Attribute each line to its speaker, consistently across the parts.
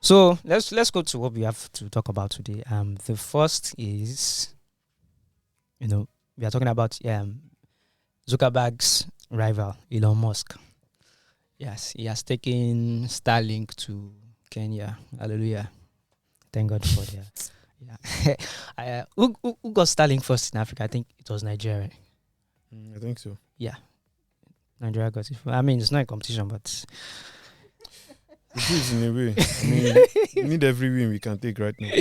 Speaker 1: So let's go to what we have to talk about today. The first is, we are talking about Zuckerberg's rival, Elon Musk. Yes, he has taken Starlink to Kenya. Hallelujah. Thank God for that. Yeah. Who got Starlink first in Africa? I think it was Nigeria.
Speaker 2: I think so.
Speaker 1: Yeah. Nigeria got it. I mean, it's not a competition, but
Speaker 2: it is in a way. I mean, we need every win we can take right now.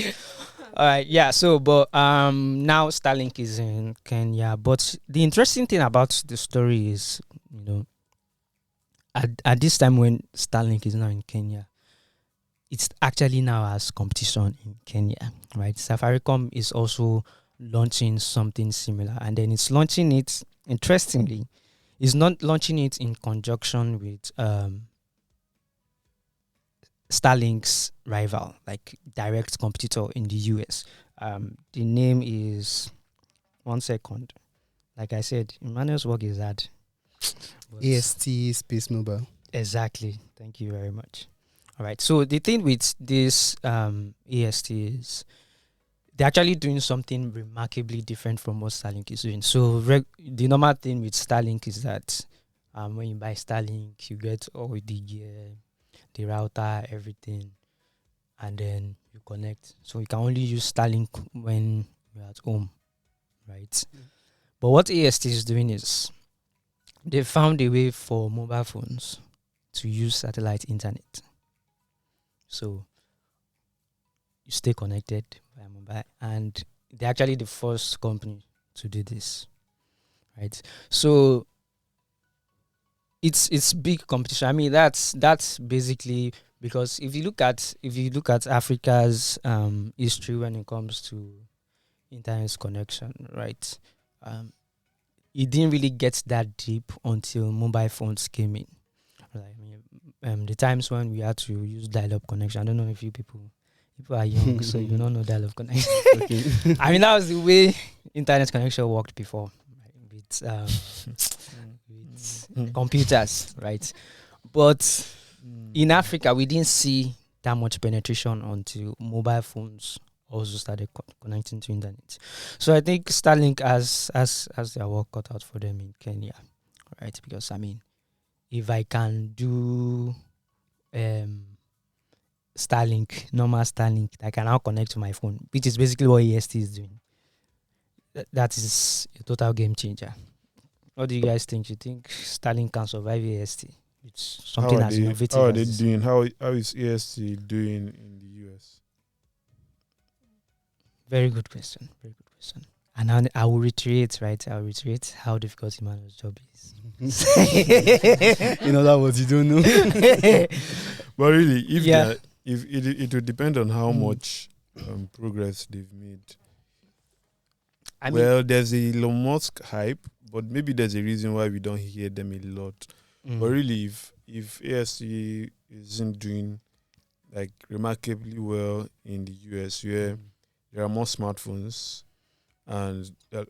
Speaker 1: All right, yeah. So, but now Starlink is in Kenya. But the interesting thing about the story is, at this time when Starlink is now in Kenya, it's actually now as competition in Kenya, right? Safaricom is also launching something similar, and then it's launching it. Interestingly, it's not launching it in conjunction with Starlink's rival, like direct competitor in the US. The name is 1 second. Like I said, Emmanuel's work is hard.
Speaker 3: AST Space Mobile.
Speaker 1: Exactly. Thank you very much. All right. So the thing with this AST is they're actually doing something remarkably different from what Starlink is doing. So the normal thing with Starlink is that when you buy Starlink, you get all the gear, the router, everything, and then you connect. So you can only use Starlink when you're at home, right? Mm. But what AST is doing is they found a way for mobile phones to use satellite internet. So you stay connected via mobile, and they're actually the first company to do this, right? So it's big competition. I mean, that's basically because if you look at Africa's history when it comes to internet connection, right? It didn't really get that deep until mobile phones came in. Like, the times when we had to use dial-up connection. I don't know if people are young, so you don't know dial-up connection. Okay. I mean, that was the way internet connection worked before, right? With computers, right? But in Africa, we didn't see that much penetration until mobile phones also started connecting to internet. So I think Starlink has their work cut out for them in Kenya, right? Because I mean, if I can do normal Starlink, I can now connect to my phone, which is basically what AST is doing. That is a total game changer. What do you guys think? You think Starlink can survive AST? It's something as innovative.
Speaker 2: How are they doing? How is AST doing in the US?
Speaker 1: Very good question. And I will reiterate, right? How difficult Emmanuel's job is.
Speaker 3: In other words, you don't know.
Speaker 2: But really, if it would depend on how much progress they've made. There's a Elon Musk hype, but maybe there's a reason why we don't hear them a lot. But really, if AST isn't doing like remarkably well in the US, where there are more smartphones, and there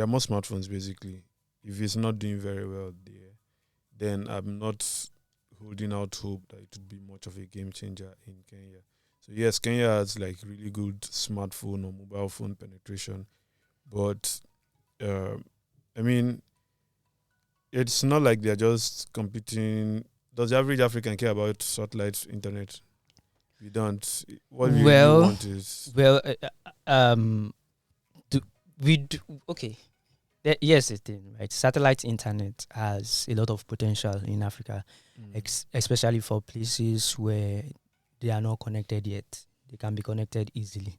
Speaker 2: are more smartphones basically. If it's not doing very well there, then I'm not holding out hope that it would be much of a game changer in Kenya. So yes, Kenya has like really good smartphone or mobile phone penetration, but I mean, it's not like they're just competing. Does the average African care about satellite internet? We don't. What we really want is
Speaker 1: okay. Yes, it is, right. Satellite internet has a lot of potential in Africa, especially for places where they are not connected yet. They can be connected easily.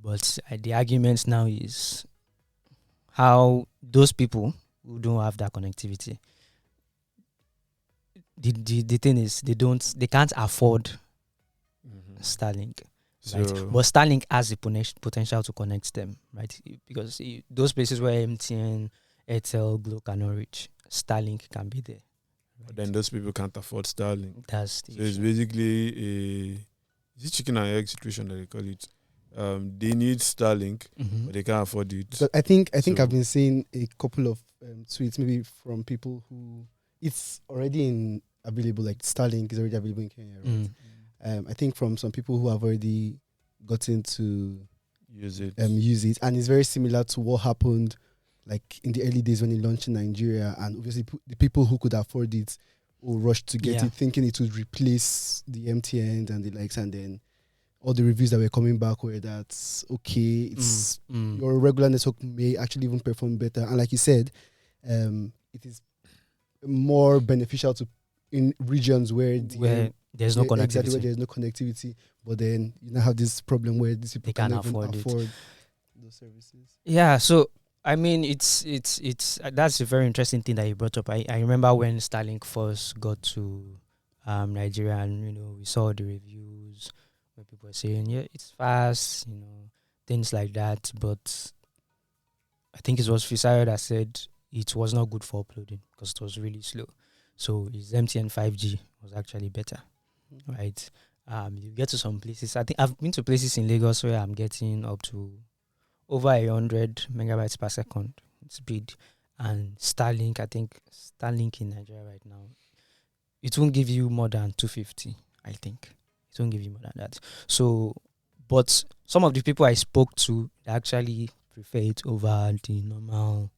Speaker 1: But the argument now is how those people who don't have that connectivity, the thing is they can't afford Starlink. Right. But Starlink has the potential to connect them, right? Because those places where MTN, Airtel, Glo cannot reach, Starlink can be there.
Speaker 2: Right? But then those people can't afford Starlink.
Speaker 1: That's the
Speaker 2: issue. It's basically a chicken and egg situation that they call it. They need Starlink, but they can't afford it.
Speaker 3: But I think I've been seeing a couple of tweets, maybe from people who it's already available. Like Starlink is already available in Kenya, right? I think from some people who have already gotten to
Speaker 2: Use it.
Speaker 3: use it, and it's very similar to what happened like in the early days when it launched in Nigeria, and obviously the people who could afford it will rush to get
Speaker 1: Yeah.
Speaker 3: it, thinking it would replace the MTN and the likes, and then all the reviews that were coming back were that okay, it's your regular network may actually even perform better, and like you said, it is more beneficial to in regions where
Speaker 1: where there's no connectivity.
Speaker 3: exactly where there's no connectivity, but then you now have this problem where these people
Speaker 1: They can't
Speaker 3: can't even
Speaker 1: afford it.
Speaker 3: afford those services.
Speaker 1: Yeah, so I mean, it's that's a very interesting thing that you brought up. I remember when Starlink first got to Nigeria, and we saw the reviews where people were saying, yeah, it's fast, things like that. But I think it was Fisayo that said it was not good for uploading because it was really slow. So his MTN 5G was actually better, right? You get to some places. I think I've been to places in Lagos where I'm getting up to over 100 megabytes per second speed, and Starlink, I think Starlink in Nigeria right now, it won't give you more than 250. I think it won't give you more than that. So, but some of the people I spoke to, they actually prefer it over the normal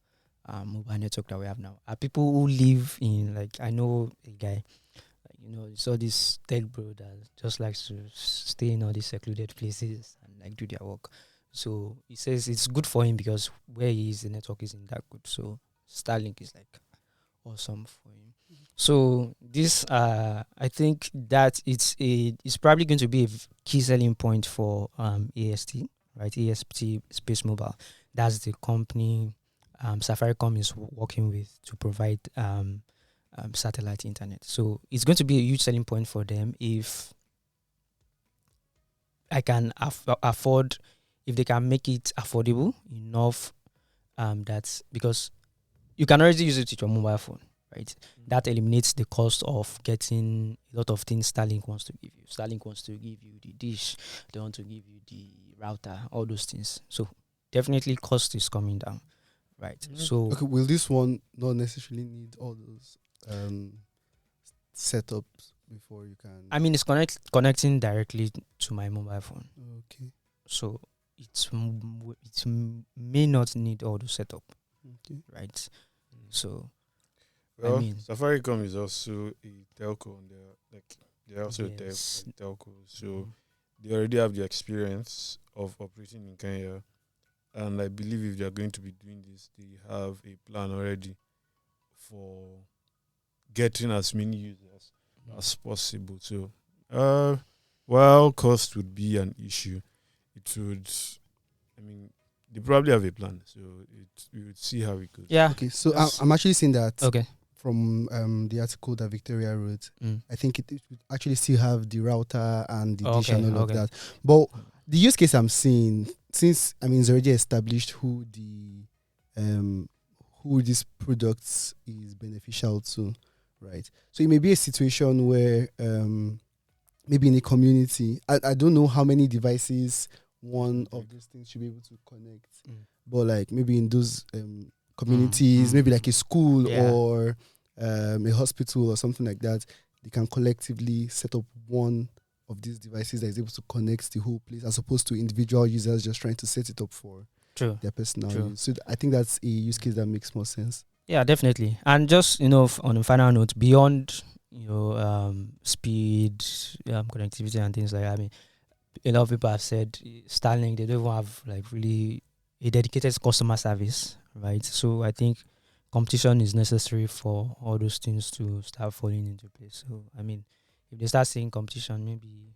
Speaker 1: mobile network that we have now. Are people who live in, like, I know a guy, saw this tech bro that just likes to stay in all these secluded places and like do their work. So he says it's good for him because where he is, the network isn't that good. So Starlink is like awesome for him. So this, I think that it's probably going to be a key selling point for AST, right? AST Space Mobile. That's the company Safaricom is working with to provide satellite internet. So it's going to be a huge selling point for them if I can afford. If they can make it affordable enough, that's because you can already use it with your mobile phone, right? That eliminates the cost of getting a lot of things Starlink wants to give you. Starlink wants to give you the dish, they want to give you the router, all those things. So definitely cost is coming down, right? So
Speaker 3: Okay, will this one not necessarily need all those setups before you can?
Speaker 1: I mean, it's connecting directly to my mobile phone,
Speaker 3: Okay.
Speaker 1: so may not need all the setup,
Speaker 3: Okay.
Speaker 1: right? So
Speaker 2: Well,
Speaker 1: I mean,
Speaker 2: Safaricom is also a telco, and they're also
Speaker 1: yes.
Speaker 2: a telco, so they already have the experience of operating in Kenya, and I believe if they are going to be doing this, they have a plan already for getting as many users as possible. So, while cost would be an issue, it would. I mean, they probably have a plan, so we would see how it goes.
Speaker 1: Yeah.
Speaker 3: Okay, so
Speaker 1: Yes.
Speaker 3: I'm actually seeing that
Speaker 1: Okay.
Speaker 3: from the article that Victoria wrote.
Speaker 1: Mm.
Speaker 3: I think it would actually still have the router and the dish and all of
Speaker 1: Okay.
Speaker 3: that. But the use case I'm seeing, since it's already established who this product is beneficial to, right? So it may be a situation where maybe in a community, I don't know how many devices one of those things should be able to connect, but like maybe in those communities, maybe like a school or a hospital or something like that, they can collectively set up one of these devices that is able to connect the whole place, as opposed to individual users just trying to set it up for their personal use. So I think that's a use case that makes more sense.
Speaker 1: Yeah, definitely. And just on a final note, beyond speed, connectivity, and things like that, I mean, a lot of people have said Starlink, they don't even have like really a dedicated customer service, right? So I think competition is necessary for all those things to start falling into place. So I mean, if they start seeing competition, maybe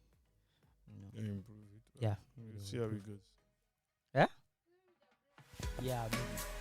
Speaker 2: Improve it.
Speaker 1: yeah,
Speaker 2: We'll see how it goes.
Speaker 1: yeah. Yeah. Maybe.